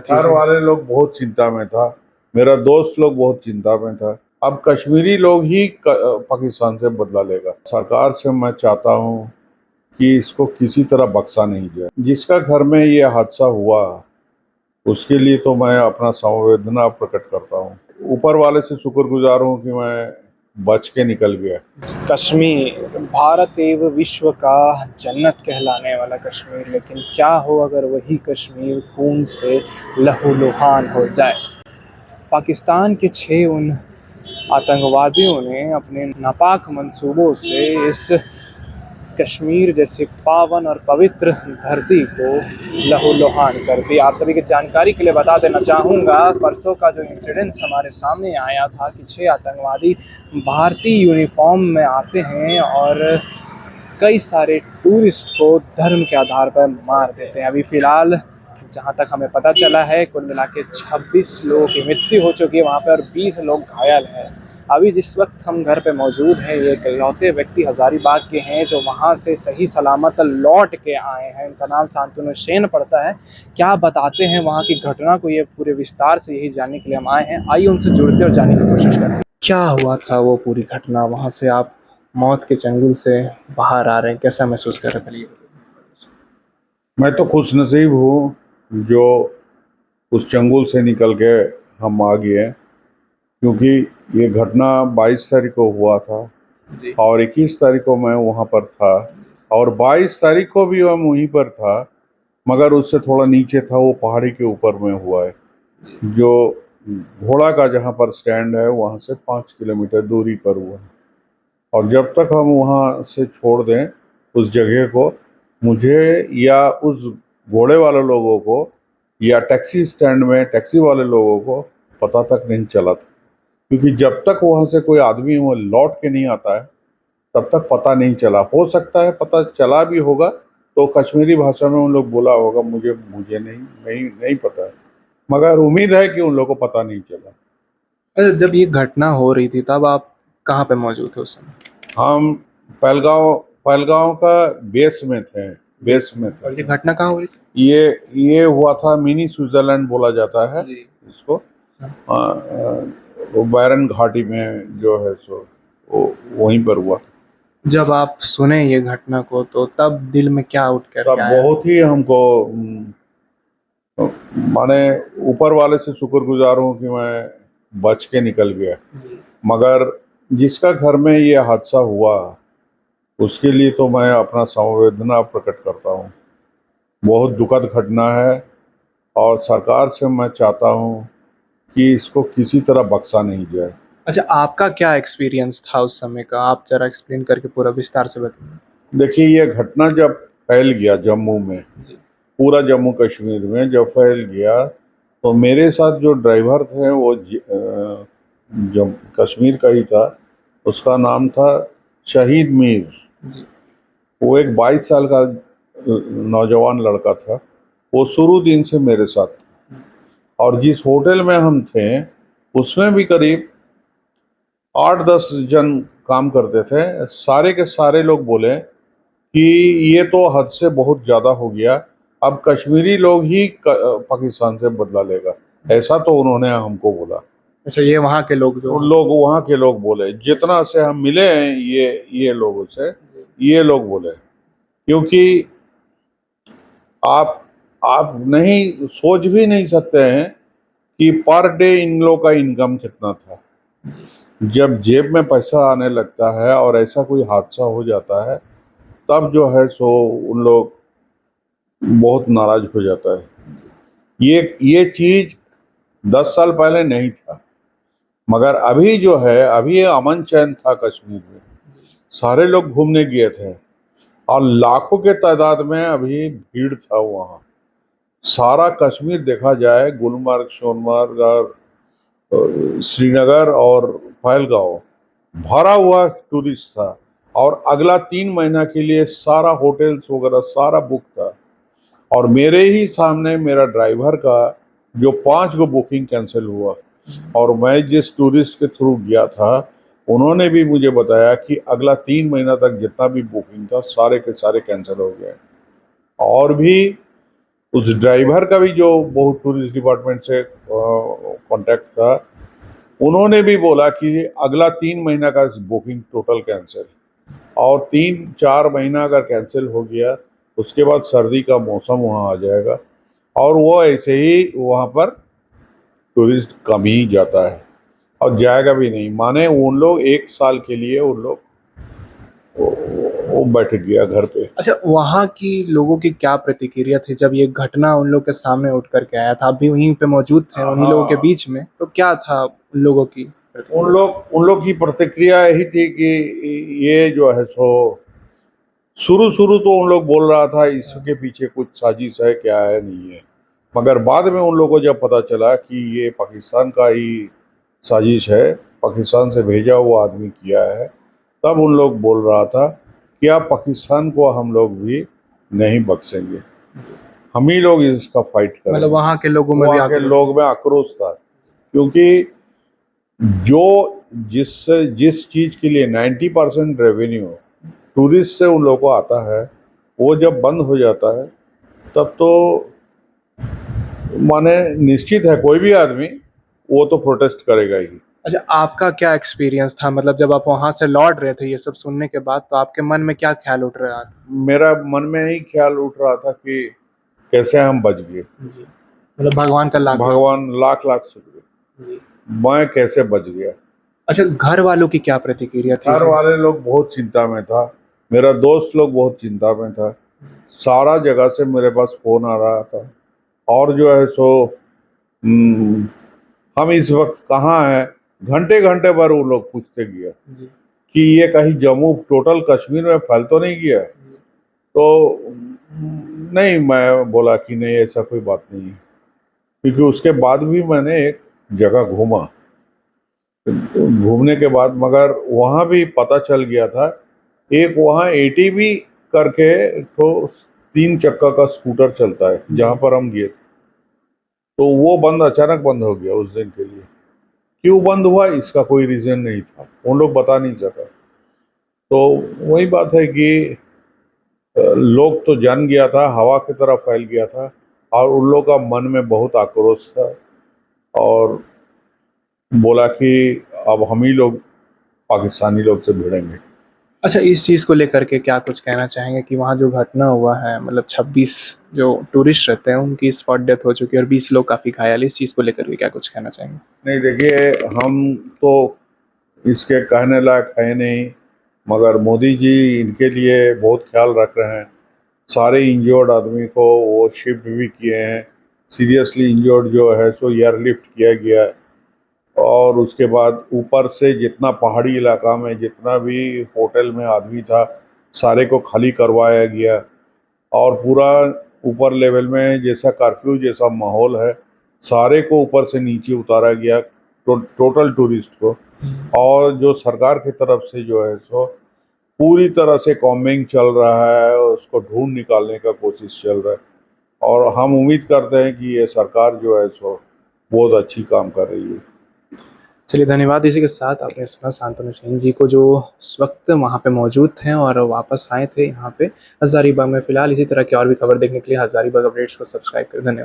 घर वाले लोग बहुत चिंता में था, मेरा दोस्त लोग बहुत चिंता में था। अब कश्मीरी लोग ही पाकिस्तान से बदला लेगा। सरकार से मैं चाहता हूँ कि इसको किसी तरह बख्शा नहीं जाए। जिसका घर में ये हादसा हुआ उसके लिए तो मैं अपना संवेदना प्रकट करता हूँ। ऊपर वाले से शुक्रगुजार हूँ कि मैं बच के निकल गया। कश्मीर भारत एवं विश्व का जन्नत कहलाने वाला कश्मीर, लेकिन क्या हो अगर वही कश्मीर खून से लहूलुहान हो जाए। पाकिस्तान के 6 उन आतंकवादियों ने अपने नापाक मंसूबों से इस कश्मीर जैसे पावन और पवित्र धरती को लहूलुहान कर दिया। आप सभी की जानकारी के लिए बता देना चाहूँगा, परसों का जो इंसिडेंस हमारे सामने आया था कि 6 आतंकवादी भारतीय यूनिफॉर्म में आते हैं और कई सारे टूरिस्ट को धर्म के आधार पर मार देते हैं। अभी फ़िलहाल जहाँ तक हमें पता चला है, कुल मिला के 26 लोगों की मृत्यु हो चुकी है वहाँ पे और 20 लोग घायल हैं। अभी जिस वक्त हम घर पे मौजूद हैं, ये इकलौते व्यक्ति हज़ारीबाग के हैं जो वहाँ से सही सलामत लौट के आए हैं। उनका नाम शांतनु सेन पड़ता है। क्या बताते हैं वहाँ की घटना को, ये पूरे विस्तार से यही जानने के लिए हम आए हैं। आइए उनसे जुड़ते और जानने की कोशिश करते हैं। क्या हुआ था वो पूरी घटना, वहाँ से आप मौत के चंगुल से बाहर आ रहे हैं, कैसा महसूस कर रहे हैं? मैं तो खुश नसीब हूँ जो उस चंगुल से निकल के हम आ गए, क्योंकि ये घटना 22 तारीख को हुआ था जी। और 21 तारीख को मैं वहाँ पर था और 22 तारीख को भी हम वहीं पर था, मगर उससे थोड़ा नीचे था, वो पहाड़ी के ऊपर में हुआ है। जो घोड़ा का जहाँ पर स्टैंड है वहाँ से 5 किलोमीटर दूरी पर हुआ है। और जब तक हम वहाँ से छोड़ दें उस जगह को, मुझे या उस घोड़े वाले लोगों को या टैक्सी स्टैंड में टैक्सी वाले लोगों को पता तक नहीं चला था, क्योंकि जब तक वहाँ से कोई आदमी वो लौट के नहीं आता है तब तक पता नहीं चला। हो सकता है पता चला भी होगा तो कश्मीरी भाषा में उन लोग बोला होगा, मुझे नहीं पता है, मगर उम्मीद है कि उन लोगों को पता नहीं चला। अच्छा, जब ये घटना हो रही थी तब आप कहाँ पे मौजूद थे उस समय? हम पहलगांव का बेस में थे। और ये घटना कहाँ हो रही थी? ये हुआ था, मिनी स्विट्जरलैंड बोला जाता है जी। इसको। वो बैरन घाटी में जो है सो वो वहीं पर हुआ था। जब आप सुने ये घटना को तो तब दिल में क्या उठ कर तब के आया? बहुत ही हमको माने ऊपर वाले से शुक्रगुजार हूँ कि मैं बच के निकल गया। जी। मगर जिसका घर में ये हादसा हुआ उसके लिए तो मैं अपना संवेदना प्रकट करता हूँ। बहुत दुखद घटना है और सरकार से मैं चाहता हूँ कि इसको किसी तरह बख्शा नहीं जाए। अच्छा, आपका क्या एक्सपीरियंस था उस समय का? आप जरा एक्सप्लेन करके पूरा विस्तार से बताइए। देखिए, ये घटना जब फैल गया जम्मू में, जी। पूरा जम्मू कश्मीर में जब फैल गया, तो मेरे साथ जो ड्राइवर थे वो जब कश्मीर का ही था, उसका नाम था शहीद मीर। जी। वो एक 22 साल का नौजवान लड़का था। वो शुरू दिन से मेरे साथ था और जिस होटल में हम थे उसमें भी करीब 8-10 जन काम करते थे। सारे के सारे लोग बोले कि ये तो हद से बहुत ज़्यादा हो गया, अब कश्मीरी लोग ही पाकिस्तान से बदला लेगा, ऐसा तो उन्होंने हमको बोला। अच्छा, ये वहाँ के लोग जो उन लोग वहाँ के लोग बोले, जितना से हम मिले हैं ये लोगों से, ये लोग बोले, क्योंकि आप नहीं सोच भी नहीं सकते हैं कि पर डे इन लोग का इनकम कितना था। जब जेब में पैसा आने लगता है और ऐसा कोई हादसा हो जाता है तब जो है सो उन लोग बहुत नाराज हो जाता है। ये चीज 10 साल पहले नहीं था, मगर अभी जो है, अभी ये अमन चैन था कश्मीर में, सारे लोग घूमने गए थे और लाखों के तादाद में अभी भीड़ था वहाँ। सारा कश्मीर देखा जाए, गुलमर्ग, सोनमर्ग और श्रीनगर और पहलगांव भरा हुआ टूरिस्ट था और अगला 3 महीना के लिए सारा होटल्स वगैरह सारा बुक था। और मेरे ही सामने मेरा ड्राइवर का जो 5 गो बुकिंग कैंसिल हुआ और मैं जिस टूरिस्ट के थ्रू गया था उन्होंने भी मुझे बताया कि अगला 3 महीना तक जितना भी बुकिंग था सारे के सारे कैंसिल हो गए। और भी उस ड्राइवर का भी जो बहुत टूरिस्ट डिपार्टमेंट से कांटेक्ट था, उन्होंने भी बोला कि अगला 3 महीना का बुकिंग टोटल कैंसिल, और 3-4 महीना अगर कैंसिल हो गया उसके बाद सर्दी का मौसम वहाँ आ जाएगा और वो ऐसे ही वहाँ पर टूरिस्ट कम ही जाता है और जाएगा भी नहीं। माने उन लोग 1 साल के लिए उन लोग वो बैठ गया घर पे। अच्छा, वहाँ की लोगों की क्या प्रतिक्रिया थी जब ये घटना उन लोग के सामने उठ करके आया था? आप भी वहीं पे मौजूद थे उन्हीं लोगों के बीच में, तो क्या था उन लोगों की प्रतिक्रिया? उन लोग की प्रतिक्रिया यही थी कि ये जो है सो शुरू तो उन लोग बोल रहा था इसके पीछे कुछ साजिश है, क्या है नहीं है, मगर बाद में उन लोगों को जब पता चला कि ये पाकिस्तान का ही साजिश है, पाकिस्तान से भेजा हुआ आदमी किया है, तब उन लोग बोल रहा था कि अब पाकिस्तान को हम लोग भी नहीं बख्शेंगे, हम ही लोग इसका फाइट करेंगे। मतलब वहाँ के लोगों में भी वहाँ के आक्रोश? लोग में आक्रोश था, क्योंकि जिस चीज के लिए 90% रेवेन्यू टूरिस्ट से उन लोगों को आता है, वो जब बंद हो जाता है तब तो माने निश्चित है कोई भी आदमी वो तो प्रोटेस्ट करेगा ही। अच्छा, आपका क्या एक्सपीरियंस था? मतलब जब आप वहाँ से लौट रहे थे ये सब सुनने के बाद, तो आपके मन में क्या ख्याल उठ रहा था? मेरा मन में यही ख्याल उठ रहा था कि कैसे हम बच गए। जी, मतलब भगवान का भगवान लाख लाख शुक्र, जी। मैं कैसे बच गया। अच्छा, घर वालों की क्या प्रतिक्रिया थी? घर वाले लोग बहुत चिंता में था, मेरा दोस्त लोग बहुत चिंता में था, सारा जगह से मेरे पास फोन आ रहा था, और जो है सो हम इस वक्त कहाँ हैं, घंटे घंटे भर वो लोग पूछते गया जी। कि ये कहीं जम्मू टोटल कश्मीर में फैल तो नहीं गया। तो नहीं, मैं बोला कि नहीं ऐसा कोई बात नहीं है, क्योंकि उसके बाद भी मैंने एक जगह घूमने के बाद मगर वहाँ भी पता चल गया था, एक वहाँ एटीवी करके तो 3 चक्का का स्कूटर चलता है जहाँ पर हम गए थे, तो वो अचानक बंद हो गया उस दिन के लिए। क्यों बंद हुआ इसका कोई रीजन नहीं था, उन लोग बता नहीं सका। तो वही बात है कि लोग तो जान गया था, हवा की तरह फैल गया था, और उन लोग का मन में बहुत आक्रोश था, और बोला कि अब हम ही लोग पाकिस्तानी लोग से भिड़ेंगे। अच्छा, इस चीज़ को लेकर के क्या कुछ कहना चाहेंगे कि वहाँ जो घटना हुआ है, मतलब 26 जो टूरिस्ट रहते हैं उनकी स्पॉट डेथ हो चुकी है और 20 लोग काफ़ी घायल, इस चीज़ को लेकर के क्या कुछ कहना चाहेंगे? नहीं देखिए, हम तो इसके कहने लायक है नहीं, मगर मोदी जी इनके लिए बहुत ख्याल रख रहे हैं। सारे इंजर्ड आदमी को वो शिफ्ट भी किए हैं, सीरियसली इंजर्ड जो है सो एयरलिफ्ट किया गया है, और उसके बाद ऊपर से जितना पहाड़ी इलाका में जितना भी होटल में आदमी था सारे को खाली करवाया गया, और पूरा ऊपर लेवल में जैसा कर्फ्यू जैसा माहौल है सारे को ऊपर से नीचे उतारा गया, टोटल टूरिस्ट को। और जो सरकार की तरफ से जो है सो पूरी तरह से कॉम्बिंग चल रहा है, उसको ढूंढ निकालने का कोशिश चल रहा है, और हम उम्मीद करते हैं कि ये सरकार जो है सो बहुत अच्छी काम कर रही है। चलिए, धन्यवाद। इसी के साथ आपने सुना शांतनु सेन जी को, जो उस वक्त वहाँ पे मौजूद थे और वापस आए थे यहाँ पे हज़ारीबाग में। फिलहाल इसी तरह की और भी खबर देखने के लिए हज़ारीबाग अपडेट्स को सब्सक्राइब करें। धन्यवाद।